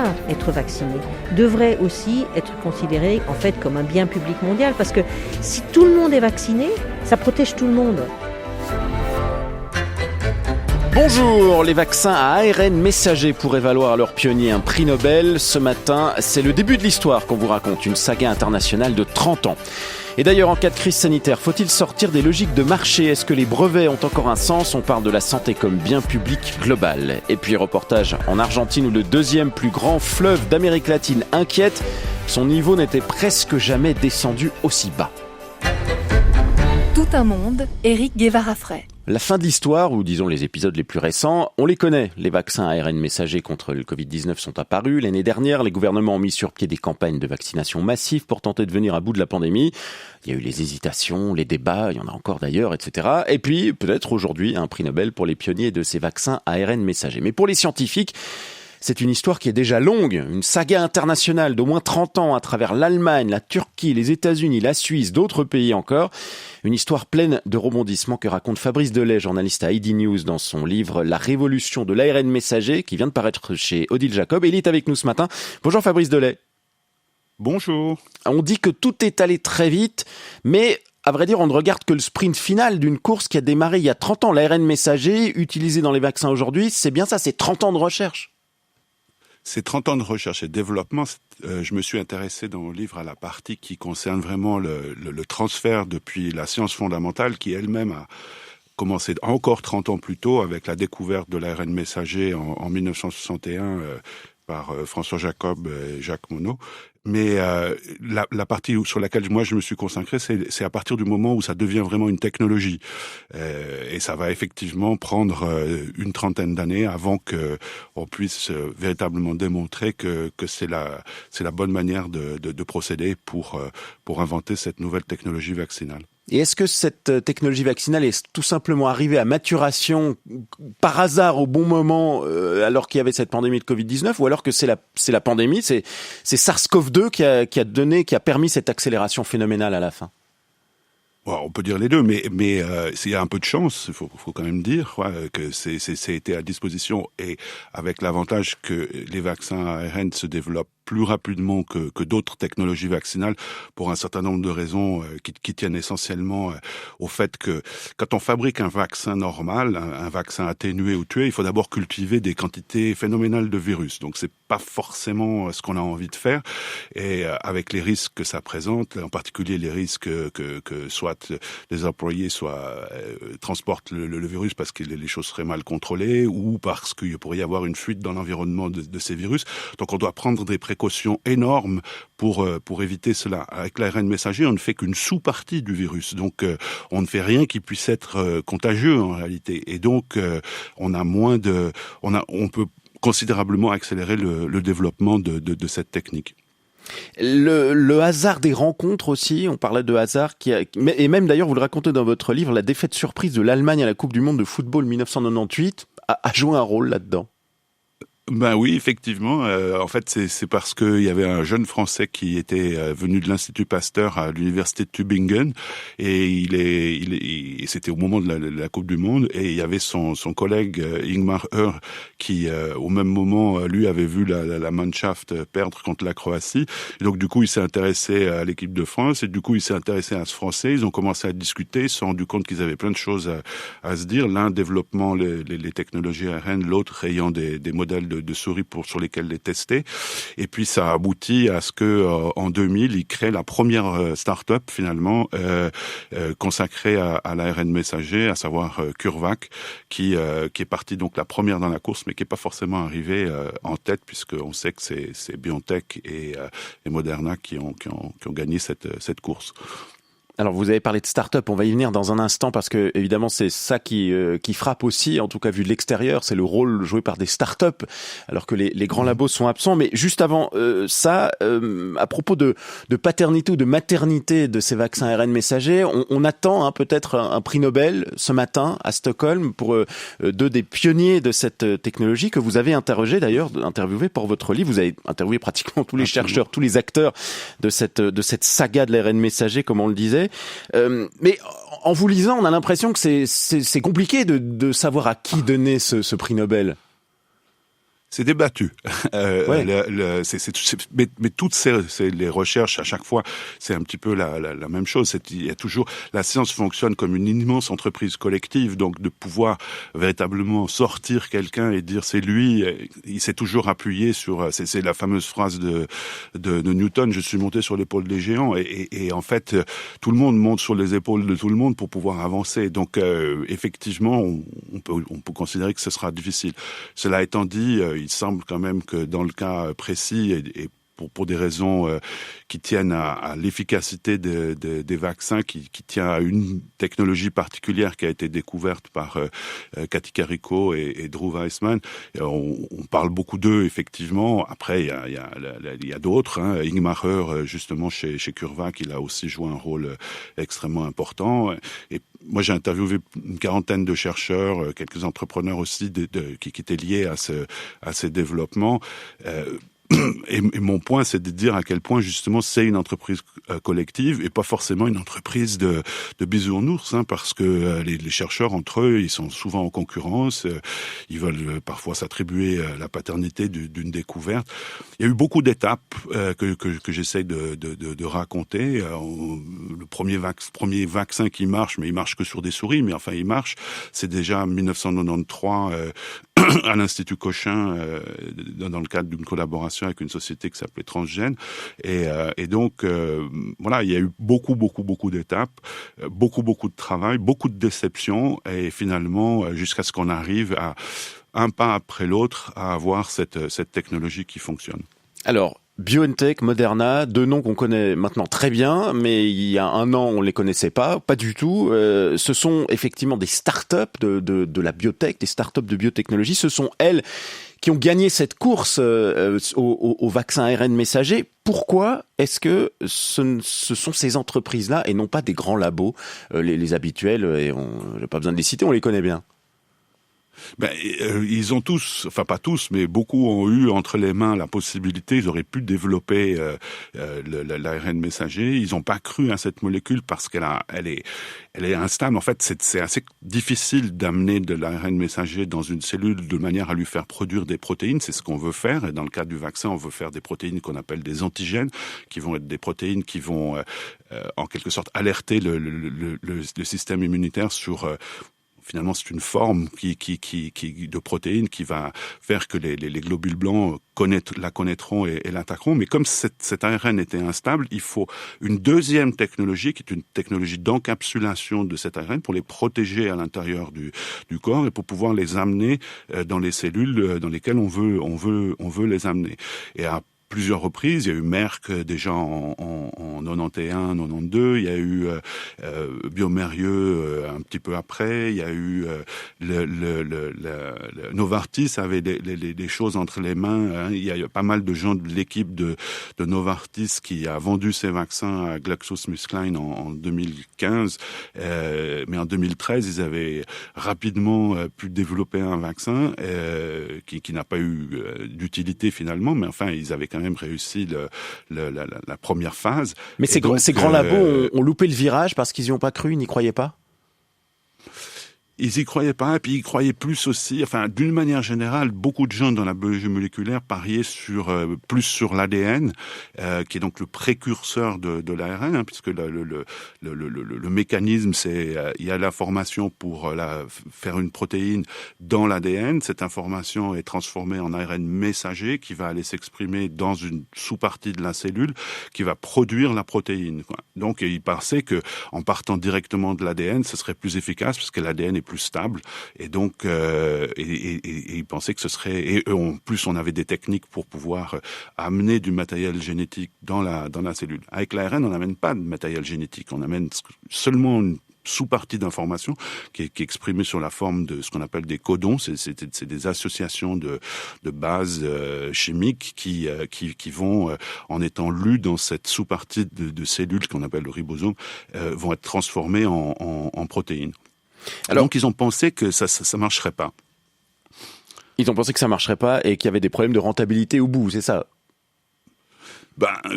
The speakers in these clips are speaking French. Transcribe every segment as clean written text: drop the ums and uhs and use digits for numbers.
pas être vacciné devrait aussi être considéré en fait comme un bien public mondial, parce que si tout le monde est vacciné, ça protège tout le monde. Bonjour, les vaccins à ARN messager pourraient valoir à leurs pionniers un prix Nobel. Ce matin, c'est le début de l'histoire qu'on vous raconte, une saga internationale de 30 ans. Et d'ailleurs, en cas de crise sanitaire, faut-il sortir des logiques de marché ? Est-ce que les brevets ont encore un sens ? On parle de la santé comme bien public global. Et puis, reportage en Argentine où le deuxième plus grand fleuve d'Amérique latine inquiète. Son niveau n'était presque jamais descendu aussi bas. Tout un monde, Éric Guevara-Frey. La fin de l'histoire, ou disons les épisodes les plus récents, on les connaît. Les vaccins ARN messagers contre le Covid-19 sont apparus. L'année dernière, les gouvernements ont mis sur pied des campagnes de vaccination massives pour tenter de venir à bout de la pandémie. Il y a eu les hésitations, les débats, il y en a encore d'ailleurs, etc. Et puis, peut-être aujourd'hui, un prix Nobel pour les pionniers de ces vaccins ARN messagers. Mais pour les scientifiques, c'est une histoire qui est déjà longue, une saga internationale d'au moins 30 ans à travers l'Allemagne, la Turquie, les États-Unis, la Suisse, d'autres pays encore. Une histoire pleine de rebondissements que raconte Fabrice Delay, journaliste à ID News, dans son livre « La révolution de l'ARN messager » qui vient de paraître chez Odile Jacob. Et il est avec nous ce matin. Bonjour Fabrice Delay. Bonjour. On dit que tout est allé très vite, mais à vrai dire, on ne regarde que le sprint final d'une course qui a démarré il y a 30 ans. L'ARN messager, utilisé dans les vaccins aujourd'hui, c'est bien ça, c'est 30 ans de recherche. Ces 30 ans de recherche et développement, je me suis intéressé dans mon livre à la partie qui concerne vraiment le transfert depuis la science fondamentale qui elle-même a commencé encore 30 ans plus tôt avec la découverte de l'ARN messager en 1961 par François Jacob et Jacques Monod. Mais la partie sur laquelle moi je me suis consacré, c'est à partir du moment où ça devient vraiment une technologie. Et ça va effectivement prendre une trentaine d'années avant que on puisse véritablement démontrer que c'est la bonne manière de procéder pour inventer cette nouvelle technologie vaccinale. Et est-ce que cette technologie vaccinale est tout simplement arrivée à maturation par hasard au bon moment alors qu'il y avait cette pandémie de Covid-19, ou alors que c'est la pandémie, c'est SARS-CoV-2 qui a permis cette accélération phénoménale à la fin? Bon, on peut dire les deux, mais s'il y a un peu de chance, il faut quand même dire que c'est été à disposition, et avec l'avantage que les vaccins ARN se développent plus rapidement que d'autres technologies vaccinales pour un certain nombre de raisons qui tiennent essentiellement au fait que quand on fabrique un vaccin normal, un vaccin atténué ou tué, il faut d'abord cultiver des quantités phénoménales de virus. Donc c'est pas forcément ce qu'on a envie de faire, et avec les risques que ça présente, en particulier les risques que soit les employés transportent le virus parce que les choses seraient mal contrôlées, ou parce qu'il pourrait y avoir une fuite dans l'environnement de ces virus. Donc on doit prendre des précautions énormes pour éviter cela. Avec l'ARN messager, on ne fait qu'une sous-partie du virus. Donc on ne fait rien qui puisse être contagieux en réalité. Et donc on peut considérablement accélérer le développement de cette technique. Le hasard des rencontres aussi, on parlait de hasard, et même d'ailleurs vous le racontez dans votre livre, la défaite surprise de l'Allemagne à la Coupe du Monde de football 1998 a joué un rôle là-dedans. Ben oui, effectivement. En fait, c'est parce qu'il y avait un jeune Français qui était venu de l'Institut Pasteur à l'université de Tübingen, et c'était au moment de la Coupe du Monde, et il y avait son collègue Ingmar Hör qui, au même moment, lui avait vu la Mannschaft perdre contre la Croatie. Et donc du coup, il s'est intéressé à l'équipe de France, et du coup, il s'est intéressé à ce Français. Ils ont commencé à discuter, ils se sont rendus compte qu'ils avaient plein de choses à se dire. L'un développant les technologies ARN, l'autre ayant des modèles de souris sur lesquels les tester. Et puis ça a abouti à ce que en 2000, ils créent la première start-up finalement consacrée à l'ARN messager, à savoir CureVac, qui est partie donc la première dans la course, mais qui est pas forcément arrivée en tête, puisqu'on sait que c'est BioNTech et Moderna qui ont gagné cette course. Alors vous avez parlé de start-up, on va y venir dans un instant parce que évidemment c'est ça qui frappe aussi, en tout cas vu de l'extérieur, c'est le rôle joué par des start-up alors que les grands labos sont absents. Mais juste avant ça, à propos de paternité ou de maternité de ces vaccins ARN messagers, on attend peut-être un prix Nobel ce matin à Stockholm pour deux des pionniers de cette technologie que vous avez interviewé pour votre livre. Vous avez interviewé pratiquement tous les chercheurs, tous les acteurs de cette saga de l'ARN messager, comme on le disait. Mais en vous lisant, on a l'impression que c'est compliqué de savoir à qui donner ce prix Nobel. C'est débattu. Ouais. Mais toutes les recherches, à chaque fois, c'est un petit peu la même chose. Il y a toujours, la science fonctionne comme une immense entreprise collective, donc de pouvoir véritablement sortir quelqu'un et dire c'est lui, il s'est toujours appuyé sur, c'est la fameuse phrase de Newton, je suis monté sur l'épaule des géants, et en fait, tout le monde monte sur les épaules de tout le monde pour pouvoir avancer. Donc, effectivement, on peut considérer que ce sera difficile. Cela étant dit, il semble quand même que dans le cas précis, et pour des raisons qui tiennent à l'efficacité des vaccins, qui tient à une technologie particulière qui a été découverte par Cathy Carico et Drew Weissman. On parle beaucoup d'eux, effectivement. Après, il y a d'autres. Ingmacher, justement, chez CureVac, il a aussi joué un rôle extrêmement important. Et moi, j'ai interviewé une quarantaine de chercheurs, quelques entrepreneurs aussi qui étaient liés à ces développements. Et mon point, c'est de dire à quel point justement c'est une entreprise collective et pas forcément une entreprise de bisounours, parce que les chercheurs entre eux, ils sont souvent en concurrence, ils veulent parfois s'attribuer la paternité d'une découverte. Il y a eu beaucoup d'étapes que j'essaie de raconter. Le premier vaccin qui marche, mais il marche que sur des souris, mais enfin il marche. C'est déjà en 1993 à l'Institut Cochin, dans le cadre d'une collaboration avec une société qui s'appelait Transgène. Et donc, voilà, il y a eu beaucoup d'étapes, beaucoup de travail, beaucoup de déceptions, et finalement, jusqu'à ce qu'on arrive à, un pas après l'autre, à avoir cette technologie qui fonctionne. Alors, BioNTech, Moderna, deux noms qu'on connaît maintenant très bien, mais il y a un an, on les connaissait pas du tout. Ce sont effectivement des start-up de la biotech, des start-up de biotechnologie. Ce sont elles qui ont gagné cette course au vaccin ARN messager. Pourquoi est-ce que ce sont ces entreprises-là et non pas des grands labos, les habituels, et j'ai pas besoin de les citer, on les connaît bien? Ils ont tous, enfin pas tous, mais beaucoup ont eu entre les mains la possibilité, ils auraient pu développer l'ARN messager. Ils n'ont pas cru à cette molécule parce qu'elle est instable. En fait, c'est assez difficile d'amener de l'ARN messager dans une cellule de manière à lui faire produire des protéines. C'est ce qu'on veut faire. Et dans le cadre du vaccin, on veut faire des protéines qu'on appelle des antigènes, qui vont être des protéines qui vont en quelque sorte alerter le système immunitaire sur finalement, c'est une forme de protéine qui va faire que les globules blancs la connaîtront et l'attaqueront. Mais comme cet ARN était instable, il faut une deuxième technologie qui est une technologie d'encapsulation de cet ARN pour les protéger à l'intérieur du corps et pour pouvoir les amener dans les cellules dans lesquelles on veut les amener. Et à plusieurs reprises, il y a eu Merck déjà en 91, 92, il y a eu bioMérieux un petit peu après, il y a eu Novartis avait des choses entre les mains. Il y a pas mal de gens de l'équipe de Novartis qui a vendu ses vaccins à GlaxoSmithKline en 2015, mais en 2013, ils avaient rapidement pu développer un vaccin qui n'a pas eu d'utilité finalement, mais enfin, ils avaient quand même réussi la première phase. Mais ces grands labos ont loupé le virage parce qu'ils n'y ont pas cru, ils n'y croyaient pas? Ils y croyaient pas, et puis ils croyaient plus aussi, enfin, d'une manière générale, beaucoup de gens dans la biologie moléculaire pariaient plus sur l'ADN, qui est donc le précurseur de l'ARN, puisque le mécanisme, c'est, il y a l'information pour faire une protéine dans l'ADN. Cette information est transformée en ARN messager qui va aller s'exprimer dans une sous-partie de la cellule qui va produire la protéine, quoi. Donc, ils pensaient que, en partant directement de l'ADN, ce serait plus efficace parce que l'ADN est plus stable, et donc ils pensaient que ce serait, et en plus on avait des techniques pour pouvoir amener du matériel génétique dans la cellule. Avec l'ARN, on n'amène pas de matériel génétique, on amène seulement une sous-partie d'information qui est exprimée sur la forme de ce qu'on appelle des codons. C'est des associations de bases chimiques qui vont, en étant lues dans cette sous-partie de cellules qu'on appelle le ribosome, vont être transformées en protéines. Alors, donc ils ont pensé que ça marcherait pas. Ils ont pensé que ça marcherait pas et qu'il y avait des problèmes de rentabilité au bout, c'est ça?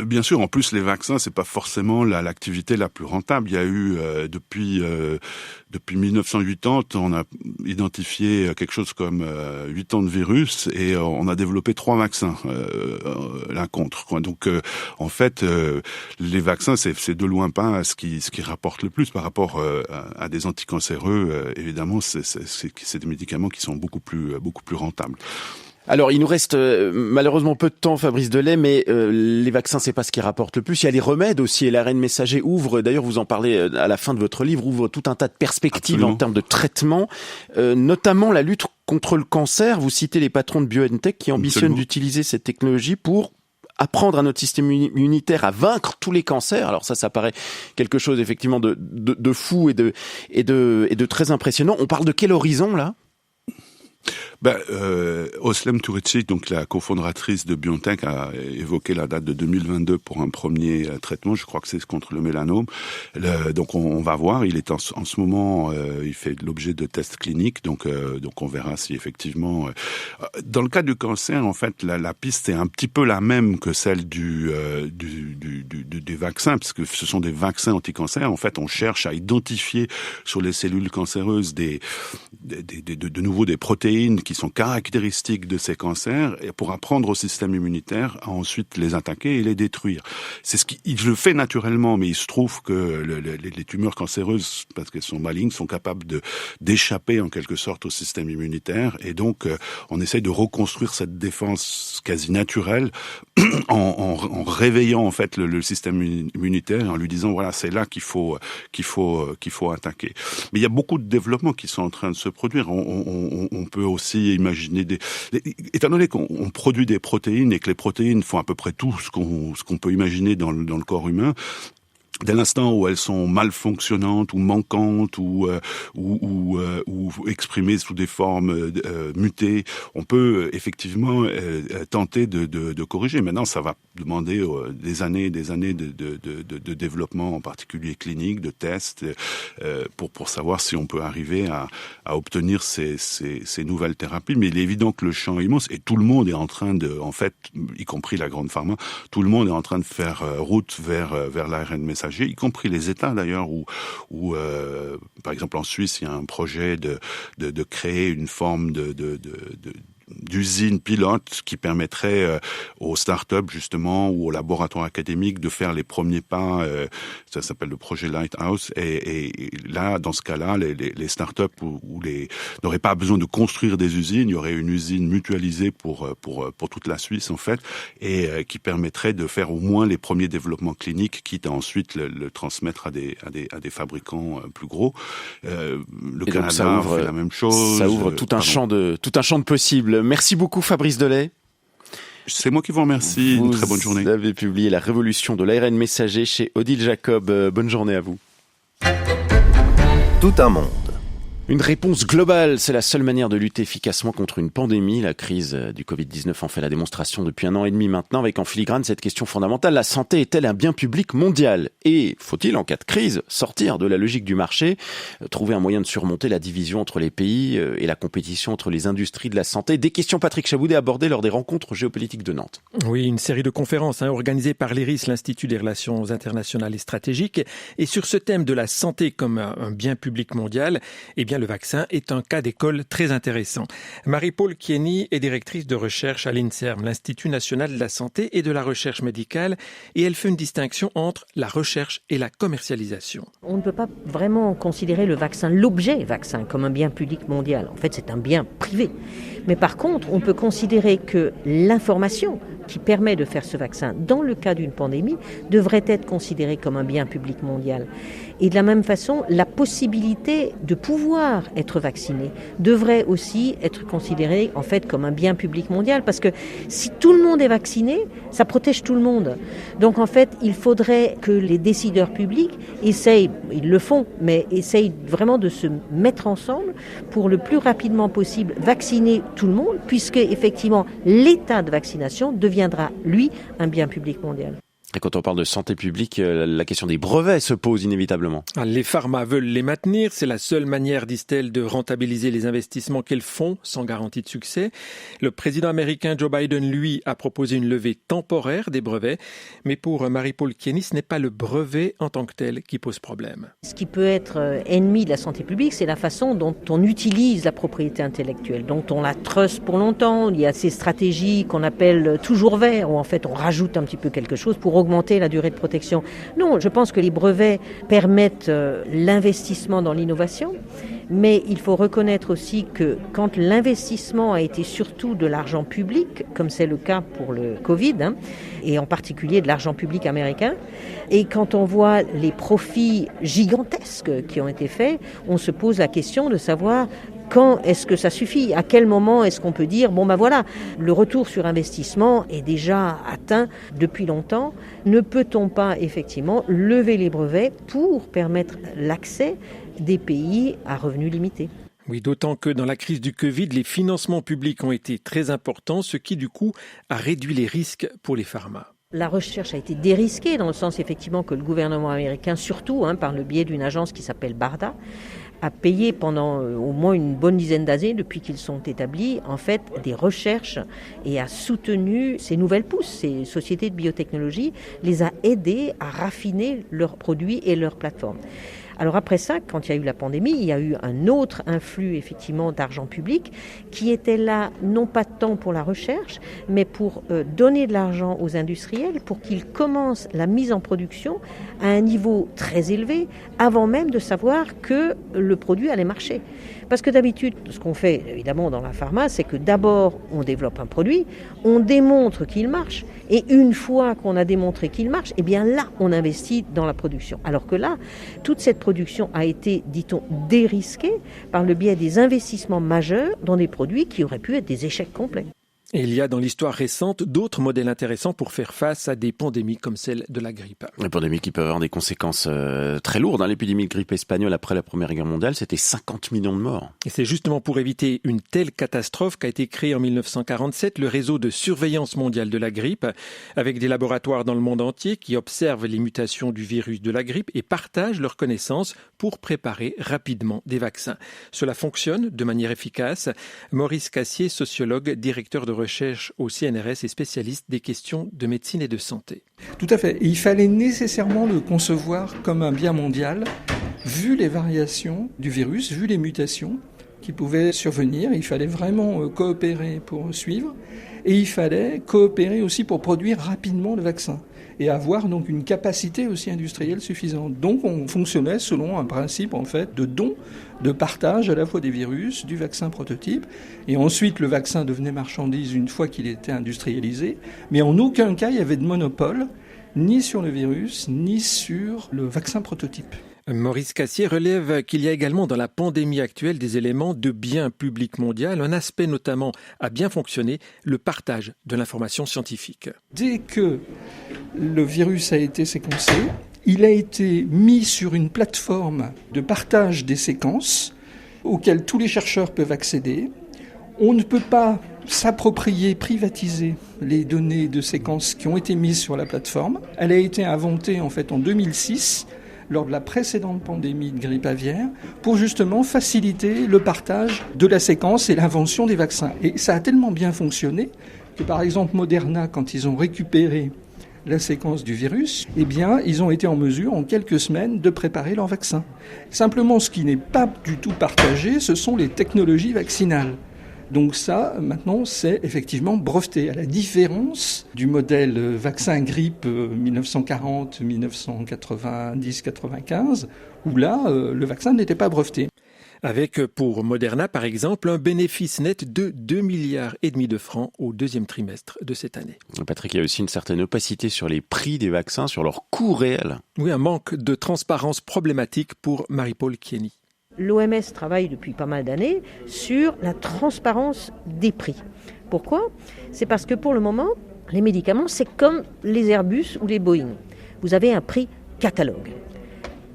Bien sûr, en plus les vaccins, c'est pas forcément l'activité la plus rentable. Il y a eu depuis 1980, on a identifié quelque chose comme 8 ans de virus et on a développé 3 vaccins l'un contre. Donc en fait, les vaccins, c'est de loin pas ce qui rapporte le plus par rapport à des anticancéreux. Évidemment, c'est des médicaments qui sont beaucoup plus rentables. Alors, il nous reste malheureusement peu de temps, Fabrice Delay, mais les vaccins, c'est pas ce qui rapporte le plus. Il y a les remèdes aussi, et l'ARN messager ouvre, d'ailleurs vous en parlez à la fin de votre livre, ouvre tout un tas de perspectives Absolument. En termes de traitement, notamment la lutte contre le cancer. Vous citez les patrons de BioNTech qui ambitionnent d'utiliser cette technologie pour apprendre à notre système immunitaire à vaincre tous les cancers. Alors ça paraît quelque chose effectivement de fou et de très impressionnant. On parle de quel horizon là ? Özlem Türeci, donc la cofondatrice de BioNTech, a évoqué la date de 2022 pour un premier traitement. Je crois que c'est contre le mélanome. Donc on va voir. Il est en ce moment, il fait l'objet de tests cliniques. Donc on verra si effectivement. Dans le cas du cancer, en fait, la piste est un petit peu la même que celle des vaccins, parce que ce sont des vaccins anti-cancer. En fait, on cherche à identifier sur les cellules cancéreuses de nouveau des protéines qui sont caractéristiques de ces cancers et pour apprendre au système immunitaire à ensuite les attaquer et les détruire. C'est il le fait naturellement, mais il se trouve que les tumeurs cancéreuses, parce qu'elles sont malignes, sont capables d'échapper en quelque sorte au système immunitaire et donc on essaie de reconstruire cette défense quasi naturelle en réveillant en fait le système immunitaire et en lui disant voilà, c'est là qu'il faut attaquer. Mais il y a beaucoup de développements qui sont en train de se produire. On peut aussi imaginer étant donné qu'on produit des protéines et que les protéines font à peu près tout ce qu'on peut imaginer dans le corps humain, dès l'instant où elles sont mal fonctionnantes ou manquantes ou exprimées sous des formes mutées, on peut effectivement tenter de corriger. Maintenant, ça va demander des années de développement, en particulier clinique, de tests, pour savoir si on peut arriver à obtenir ces nouvelles thérapies. Mais il est évident que le champ est immense et tout le monde est en train en fait, y compris la grande pharma, tout le monde est en train de faire route vers l'ARN messager, y compris les États d'ailleurs, où par exemple en Suisse, il y a un projet de créer une forme d'usine pilote qui permettrait aux startups justement ou aux laboratoires académiques de faire les premiers pas. Ça s'appelle le projet Lighthouse. Et là, dans ce cas-là, les startups n'auraient pas besoin de construire des usines. Il y aurait une usine mutualisée pour toute la Suisse en fait, et qui permettrait de faire au moins les premiers développements cliniques, quitte à ensuite le transmettre à des fabricants plus gros. Le Canada fait la même chose. Ça ouvre tout un champ de possibles. Merci beaucoup Fabrice Delay. C'est moi qui vous remercie. Une très bonne journée. Vous avez publié La révolution de l'ARN messager chez Odile Jacob. Bonne journée à vous. Tout un monde. Une réponse globale, c'est la seule manière de lutter efficacement contre une pandémie. La crise du Covid-19 en fait la démonstration depuis 1 an et demi maintenant, avec en filigrane cette question fondamentale. La santé est-elle un bien public mondial ? Et faut-il, en cas de crise, sortir de la logique du marché, trouver un moyen de surmonter la division entre les pays et la compétition entre les industries de la santé ? Des questions Patrick Chaboudet abordées lors des rencontres géopolitiques de Nantes. Oui, une série de conférences organisées par l'IRIS, l'Institut des relations internationales et stratégiques. Et sur ce thème de la santé comme un bien public mondial, eh bien le vaccin est un cas d'école très intéressant. Marie-Paule Kieny est directrice de recherche à l'INSERM, l'Institut national de la santé et de la recherche médicale, et elle fait une distinction entre la recherche et la commercialisation. On ne peut pas vraiment considérer le vaccin, l'objet vaccin, comme un bien public mondial. En fait, c'est un bien privé. Mais par contre, on peut considérer que l'information qui permet de faire ce vaccin, dans le cas d'une pandémie, devrait être considérée comme un bien public mondial. Et de la même façon, la possibilité de pouvoir être vacciné devrait aussi être considérée en fait comme un bien public mondial, parce que si tout le monde est vacciné, ça protège tout le monde. Donc en fait, il faudrait que les décideurs publics essayent, ils le font, mais essayent vraiment de se mettre ensemble pour le plus rapidement possible vacciner tout le monde, puisque effectivement l'état de vaccination deviendra, lui, un bien public mondial. Et quand on parle de santé publique, la question des brevets se pose inévitablement. Les pharma veulent les maintenir. C'est la seule manière, disent-elles, de rentabiliser les investissements qu'elles font sans garantie de succès. Le président américain Joe Biden, lui, a proposé une levée temporaire des brevets. Mais pour Marie-Paule Kieny, ce n'est pas le brevet en tant que tel qui pose problème. Ce qui peut être ennemi de la santé publique, c'est la façon dont on utilise la propriété intellectuelle, dont on la truste pour longtemps. Il y a ces stratégies qu'on appelle toujours vert, où en fait on rajoute un petit peu quelque chose pour augmenter la durée de protection. Non, je pense que les brevets permettent l'investissement dans l'innovation, mais il faut reconnaître aussi que quand l'investissement a été surtout de l'argent public, comme c'est le cas pour le Covid, et en particulier de l'argent public américain, et quand on voit les profits gigantesques qui ont été faits, on se pose la question de savoir quand est-ce que ça suffit ? À quel moment est-ce qu'on peut dire, voilà, le retour sur investissement est déjà atteint depuis longtemps. Ne peut-on pas effectivement lever les brevets pour permettre l'accès des pays à revenus limités ? Oui, d'autant que dans la crise du Covid, les financements publics ont été très importants, ce qui du coup a réduit les risques pour les pharma. La recherche a été dérisquée dans le sens effectivement que le gouvernement américain, surtout par le biais d'une agence qui s'appelle BARDA, a payé pendant au moins une bonne dizaine d'années, depuis qu'ils sont établis, en fait, des recherches et a soutenu ces nouvelles pousses, ces sociétés de biotechnologie, les a aidés à raffiner leurs produits et leurs plateformes. Alors après ça, quand il y a eu la pandémie, il y a eu un autre influx effectivement d'argent public qui était là non pas tant pour la recherche, mais pour donner de l'argent aux industriels pour qu'ils commencent la mise en production à un niveau très élevé avant même de savoir que le produit allait marcher. Parce que d'habitude, ce qu'on fait évidemment dans la pharma, c'est que d'abord on développe un produit, on démontre qu'il marche, et une fois qu'on a démontré qu'il marche, eh bien là on investit dans la production. Alors que là, toute cette production a été, dit-on, dérisquée par le biais des investissements majeurs dans des produits qui auraient pu être des échecs complets. Et il y a dans l'histoire récente d'autres modèles intéressants pour faire face à des pandémies comme celle de la grippe. Les pandémies qui peuvent avoir des conséquences très lourdes. L'épidémie de grippe espagnole après la Première Guerre mondiale, c'était 50 millions de morts. Et c'est justement pour éviter une telle catastrophe qu'a été créé en 1947 le réseau de surveillance mondiale de la grippe, avec des laboratoires dans le monde entier qui observent les mutations du virus de la grippe et partagent leurs connaissances pour préparer rapidement des vaccins. Cela fonctionne de manière efficace. Maurice Cassier, sociologue, directeur de recherche au CNRS et spécialiste des questions de médecine et de santé. Tout à fait. Et il fallait nécessairement le concevoir comme un bien mondial, vu les variations du virus, vu les mutations qui pouvaient survenir. Il fallait vraiment coopérer pour suivre. Et il fallait coopérer aussi pour produire rapidement le vaccin et avoir donc une capacité aussi industrielle suffisante. Donc on fonctionnait selon un principe en fait de don, de partage à la fois des virus, du vaccin prototype, et ensuite le vaccin devenait marchandise une fois qu'il était industrialisé, mais en aucun cas il y avait de monopole, ni sur le virus, ni sur le vaccin prototype. Maurice Cassier relève qu'il y a également dans la pandémie actuelle des éléments de bien public mondial. Un aspect notamment a bien fonctionné, le partage de l'information scientifique. Dès que le virus a été séquencé, il a été mis sur une plateforme de partage des séquences auxquelles tous les chercheurs peuvent accéder. On ne peut pas s'approprier, privatiser les données de séquences qui ont été mises sur la plateforme. Elle a été inventée en fait en 2006 lors de la précédente pandémie de grippe aviaire, pour justement faciliter le partage de la séquence et l'invention des vaccins. Et ça a tellement bien fonctionné que, par exemple, Moderna, quand ils ont récupéré la séquence du virus, eh bien, ils ont été en mesure, en quelques semaines, de préparer leur vaccin. Simplement, ce qui n'est pas du tout partagé, ce sont les technologies vaccinales. Donc ça, maintenant, c'est effectivement breveté, à la différence du modèle vaccin grippe 1940, 1990, 95, où là, le vaccin n'était pas breveté. Avec, pour Moderna, par exemple, un bénéfice net de 2,5 milliards de francs au deuxième trimestre de cette année. Patrick, il y a aussi une certaine opacité sur les prix des vaccins, sur leur coût réel. Oui, un manque de transparence problématique pour Marie-Paule Kieny. L'OMS travaille depuis pas mal d'années sur la transparence des prix. Pourquoi ? C'est parce que pour le moment, les médicaments, c'est comme les Airbus ou les Boeing. Vous avez un prix catalogue.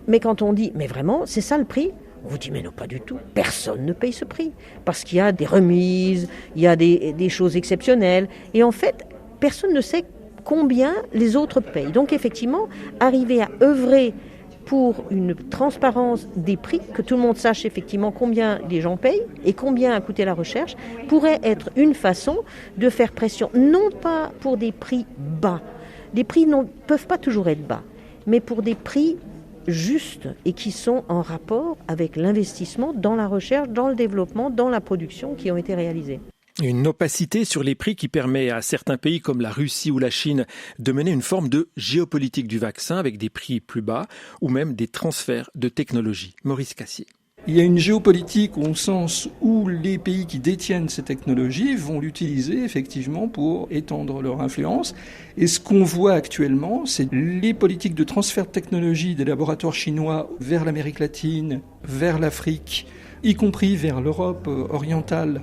Mais quand on dit, mais vraiment, c'est ça le prix ? On vous dit, mais non, pas du tout. Personne ne paye ce prix. Parce qu'il y a des remises, il y a des choses exceptionnelles. Et en fait, personne ne sait combien les autres payent. Donc effectivement, arriver à œuvrer pour une transparence des prix, que tout le monde sache effectivement combien les gens payent et combien a coûté la recherche, pourrait être une façon de faire pression, non pas pour des prix bas. Les prix ne peuvent pas toujours être bas, mais pour des prix justes et qui sont en rapport avec l'investissement dans la recherche, dans le développement, dans la production qui ont été réalisés. Une opacité sur les prix qui permet à certains pays comme la Russie ou la Chine de mener une forme de géopolitique du vaccin avec des prix plus bas ou même des transferts de technologie. Maurice Cassier. Il y a une géopolitique au sens où les pays qui détiennent ces technologies vont l'utiliser effectivement pour étendre leur influence. Et ce qu'on voit actuellement, c'est les politiques de transfert de technologie des laboratoires chinois vers l'Amérique latine, vers l'Afrique, y compris vers l'Europe orientale.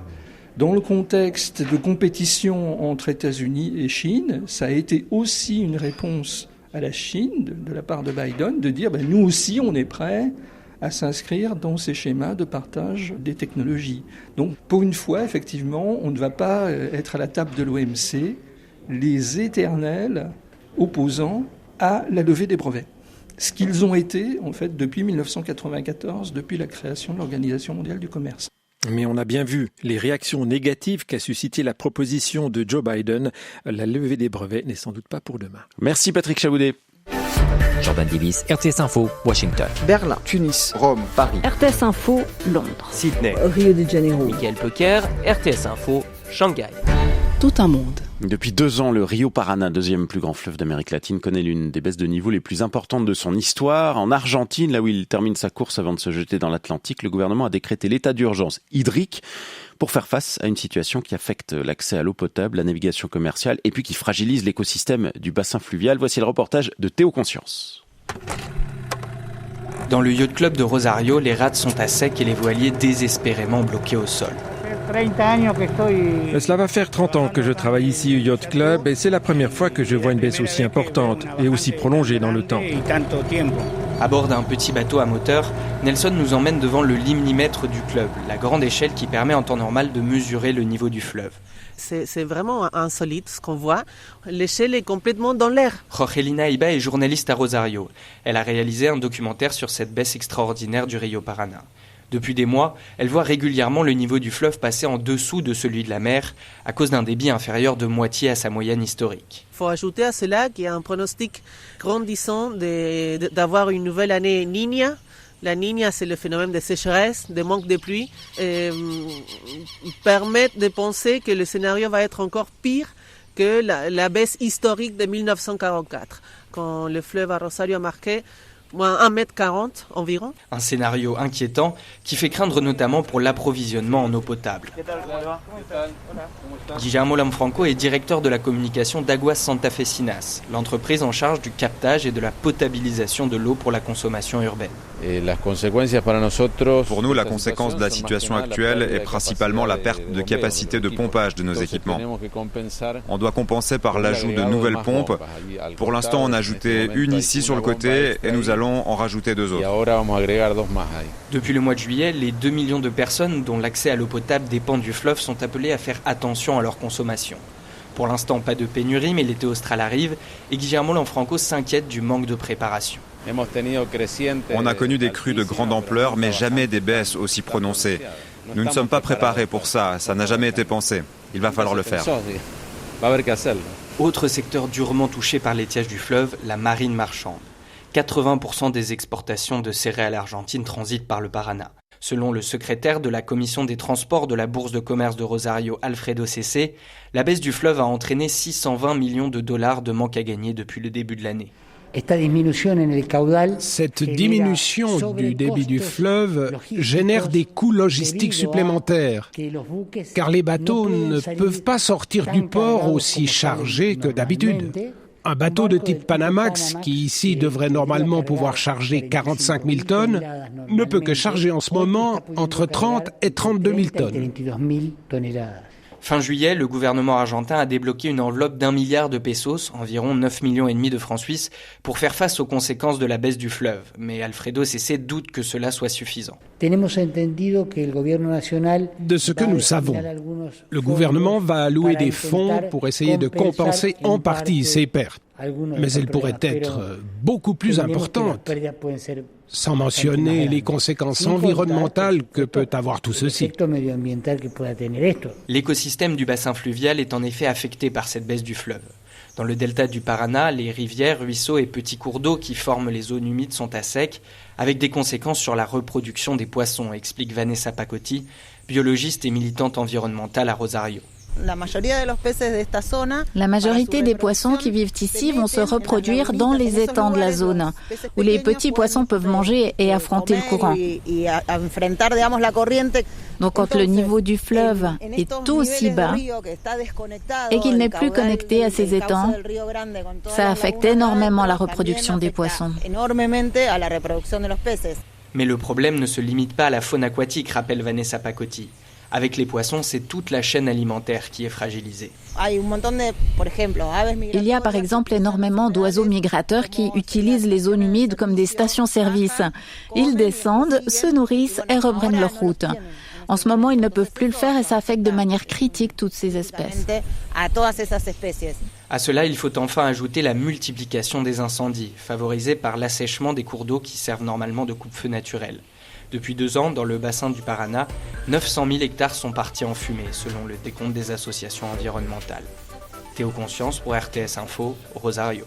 Dans le contexte de compétition entre États-Unis et Chine, ça a été aussi une réponse à la Chine, de la part de Biden, de dire nous aussi on est prêts à s'inscrire dans ces schémas de partage des technologies. Donc pour une fois, effectivement, on ne va pas être à la table de l'OMC les éternels opposants à la levée des brevets. Ce qu'ils ont été, en fait, depuis 1994, depuis la création de l'Organisation mondiale du commerce. Mais on a bien vu les réactions négatives qu'a suscité la proposition de Joe Biden. La levée des brevets n'est sans doute pas pour demain. Merci Patrick Chaboudet. Jordan Davis, RTS Info, Washington. Berlin, Tunis, Rome, Paris. RTS Info, Londres. Sydney, Rio de Janeiro. Miguel Poker, RTS Info, Shanghai. Tout un monde. Depuis 2 ans, le Rio Paraná, deuxième plus grand fleuve d'Amérique latine, connaît l'une des baisses de niveau les plus importantes de son histoire. En Argentine, là où il termine sa course avant de se jeter dans l'Atlantique, le gouvernement a décrété l'état d'urgence hydrique pour faire face à une situation qui affecte l'accès à l'eau potable, la navigation commerciale et puis qui fragilise l'écosystème du bassin fluvial. Voici le reportage de Théo Conscience. Dans le yacht club de Rosario, les rades sont à sec et les voiliers désespérément bloqués au sol. Cela va faire 30 ans que je travaille ici au Yacht Club et c'est la première fois que je vois une baisse aussi importante et aussi prolongée dans le temps. À bord d'un petit bateau à moteur, Nelson nous emmène devant le limnimètre du club, la grande échelle qui permet en temps normal de mesurer le niveau du fleuve. C'est vraiment insolite ce qu'on voit. L'échelle est complètement dans l'air. Jorgelina Iba est journaliste à Rosario. Elle a réalisé un documentaire sur cette baisse extraordinaire du Rio Paraná. Depuis des mois, elle voit régulièrement le niveau du fleuve passer en dessous de celui de la mer à cause d'un débit inférieur de moitié à sa moyenne historique. Il faut ajouter à cela qu'il y a un pronostic grandissant d'avoir une nouvelle année Niña. La Niña, c'est le phénomène de sécheresse, de manque de pluie, et permet de penser que le scénario va être encore pire que la baisse historique de 1944, quand le fleuve à Rosario a marqué moins 1,40 m environ. Un scénario inquiétant qui fait craindre notamment pour l'approvisionnement en eau potable. Guillermo Lanfranco est directeur de la communication d'Aguas Santafesinas, l'entreprise en charge du captage et de la potabilisation de l'eau pour la consommation urbaine. Pour nous, la conséquence de la situation actuelle est principalement la perte de capacité de pompage de nos équipements. On doit compenser par l'ajout de nouvelles pompes. Pour l'instant, on a ajouté une ici sur le côté et nous allons en rajouter 2 autres. Depuis le mois de juillet, les 2 millions de personnes dont l'accès à l'eau potable dépend du fleuve sont appelées à faire attention à leur consommation. Pour l'instant, pas de pénurie, mais l'été austral arrive et Guillermo Lanfranco s'inquiète du manque de préparation. On a connu des crues de grande ampleur, mais jamais des baisses aussi prononcées. Nous ne sommes pas préparés pour ça, ça n'a jamais été pensé. Il va falloir le faire. Autre secteur durement touché par l'étiage du fleuve, la marine marchande. 80% des exportations de céréales argentines transitent par le Paraná. Selon le secrétaire de la commission des transports de la Bourse de commerce de Rosario, Alfredo Cessé, la baisse du fleuve a entraîné 620 millions de dollars de manque à gagner depuis le début de l'année. Cette diminution du débit du fleuve génère des coûts logistiques supplémentaires, car les bateaux ne peuvent pas sortir du port aussi chargés que d'habitude. Un bateau de type Panamax, qui ici devrait normalement pouvoir charger 45 000 tonnes, ne peut que charger en ce moment entre 30 et 32 000 tonnes. Fin juillet, le gouvernement argentin a débloqué une enveloppe d'1 milliard de pesos, environ 9,5 millions de francs suisses, pour faire face aux conséquences de la baisse du fleuve. Mais Alfredo Cessé doute que cela soit suffisant. De ce que nous savons, le gouvernement va allouer des fonds pour essayer de compenser en partie ces pertes. Mais elles pourraient être beaucoup plus importantes, sans mentionner les conséquences environnementales que peut avoir tout ceci. L'écosystème du bassin fluvial est en effet affecté par cette baisse du fleuve. Dans le delta du Paraná, les rivières, ruisseaux et petits cours d'eau qui forment les zones humides sont à sec, avec des conséquences sur la reproduction des poissons, explique Vanessa Pacotti, biologiste et militante environnementale à Rosario. La majorité des poissons qui vivent ici vont se reproduire dans les étangs de la zone, où les petits poissons peuvent manger et affronter le courant. Donc quand le niveau du fleuve est aussi bas et qu'il n'est plus connecté à ces étangs, ça affecte énormément la reproduction des poissons. Mais le problème ne se limite pas à la faune aquatique, rappelle Vanessa Pacotti. Avec les poissons, c'est toute la chaîne alimentaire qui est fragilisée. Il y a par exemple énormément d'oiseaux migrateurs qui utilisent les zones humides comme des stations-service. Ils descendent, se nourrissent et reprennent leur route. En ce moment, ils ne peuvent plus le faire et ça affecte de manière critique toutes ces espèces. À cela, il faut enfin ajouter la multiplication des incendies, favorisée par l'assèchement des cours d'eau qui servent normalement de coupe-feu naturel. Depuis 2 ans, dans le bassin du Paraná, 900 000 hectares sont partis en fumée, selon le décompte des associations environnementales. Théo Conscience pour RTS Info, Rosario.